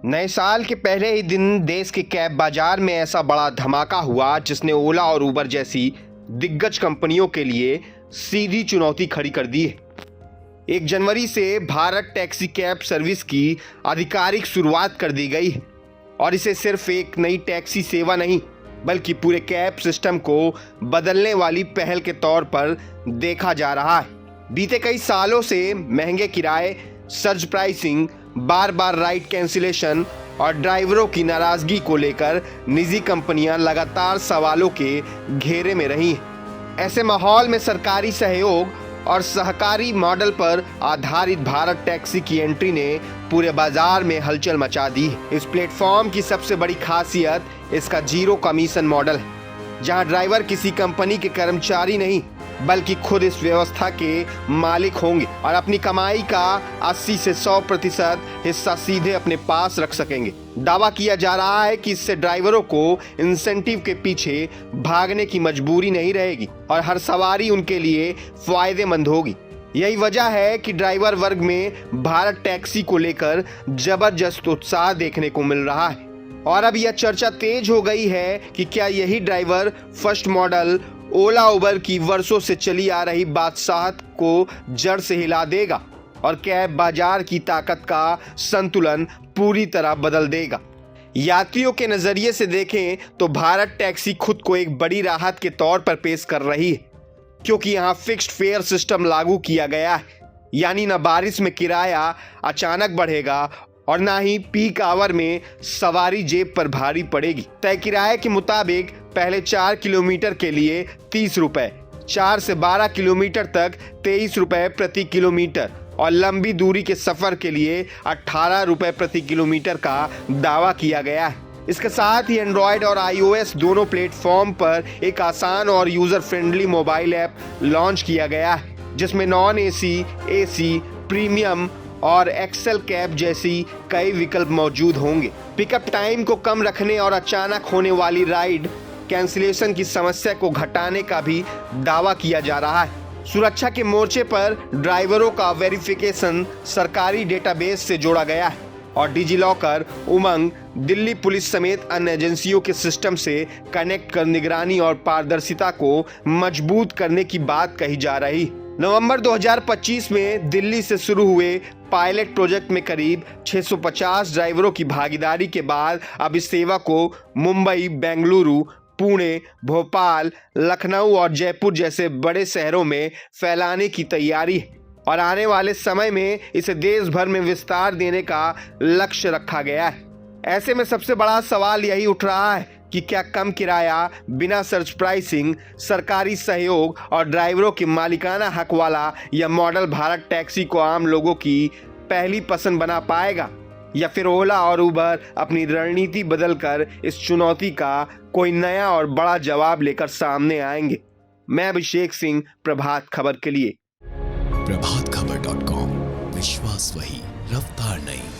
नए साल के पहले ही दिन देश के कैब बाजार में ऐसा बड़ा धमाका हुआ जिसने ओला और उबर जैसी दिग्गज कंपनियों के लिए सीधी चुनौती खड़ी कर दी है। 1 जनवरी से भारत टैक्सी कैब सर्विस की आधिकारिक शुरुआत कर दी गई है और इसे सिर्फ एक नई टैक्सी सेवा नहीं बल्कि पूरे कैब सिस्टम को बदलने वाली पहल के तौर पर देखा जा रहा है। बीते कई सालों से महंगे किराए, सर्ज प्राइसिंग, बार बार राइड कैंसिलेशन और ड्राइवरों की नाराजगी को लेकर निजी कंपनियां लगातार सवालों के घेरे में रही हैं। ऐसे माहौल में सरकारी सहयोग और सहकारी मॉडल पर आधारित भारत टैक्सी की एंट्री ने पूरे बाजार में हलचल मचा दी है। इस प्लेटफॉर्म की सबसे बड़ी खासियत इसका जीरो कमीशन मॉडल है, जहां ड्राइवर किसी कंपनी के कर्मचारी नहीं बल्कि खुद इस व्यवस्था के मालिक होंगे और अपनी कमाई का 80 से 100% हिस्सा सीधे अपने पास रख सकेंगे। दावा किया जा रहा है कि इससे ड्राइवरों को इंसेंटिव के पीछे भागने की मजबूरी नहीं रहेगी और हर सवारी उनके लिए फायदेमंद होगी। यही वजह है कि ड्राइवर वर्ग में भारत टैक्सी को लेकर जबरदस्त उत्साह देखने को मिल रहा है और अब यह चर्चा तेज हो गई है कि क्या यही ड्राइवर फर्स्ट मॉडल ओला उबर की वर्षों से चली आ रही बादशाहत को जड़ से हिला देगा और कैब बाजार की ताकत का संतुलन पूरी तरह बदल देगा। यात्रियों के नजरिए से देखें तो भारत टैक्सी खुद को एक बड़ी राहत के तौर पर पेश कर रही है, क्योंकि यहाँ फिक्स्ड फेयर सिस्टम लागू किया गया है, यानी न बारिश में किराया अचानक बढ़ेगा और ना ही पीक आवर में सवारी जेब पर भारी पड़ेगी। तय किराए के मुताबिक पहले 4 किलोमीटर के लिए 30 रुपए, 4 से 12 किलोमीटर तक 23 रुपए प्रति किलोमीटर और लंबी दूरी के सफर के लिए 18 रुपए प्रति किलोमीटर का दावा किया गया है। इसके साथ ही एंड्रॉयड और iOS दोनों प्लेटफॉर्म पर एक आसान और user friendly mobile app launch किया गया है, जिसमें नॉन एसी, एसी, प्रीमियम और एक्सेल कैब जैसी कई विकल्प मौजूद होंगे। पिकअप टाइम को कम रखने और अचानक होने वाली राइड कैंसिलेशन की समस्या को घटाने का भी दावा किया जा रहा है। सुरक्षा के मोर्चे पर ड्राइवरों का वेरिफिकेशन सरकारी डेटाबेस से जोड़ा गया है और डिजिलॉकर, उमंग, दिल्ली पुलिस समेत अन्य एजेंसियों के सिस्टम से कनेक्ट कर निगरानी और पारदर्शिता को मजबूत करने की बात कही जा रही। नवंबर 2025 में दिल्ली से शुरू हुए पायलट प्रोजेक्ट में करीब 650 ड्राइवरों की भागीदारी के बाद अब इस सेवा को मुंबई, बेंगलुरु, पुणे, भोपाल, लखनऊ और जयपुर जैसे बड़े शहरों में फैलाने की तैयारी है और आने वाले समय में इसे देश भर में विस्तार देने का लक्ष्य रखा गया है। ऐसे में सबसे बड़ा सवाल यही उठ रहा है कि क्या कम किराया, बिना सर्च प्राइसिंग, सरकारी सहयोग और ड्राइवरों की मालिकाना हक वाला यह मॉडल भारत टैक्सी को आम लोगों की पहली पसंद बना पाएगा, या फिर ओला और उबर अपनी रणनीति बदलकर इस चुनौती का कोई नया और बड़ा जवाब लेकर सामने आएंगे। मैं अभिषेक सिंह, प्रभात खबर के लिए। प्रभातखबर.com, विश्वास वही, रफ्तार नहीं।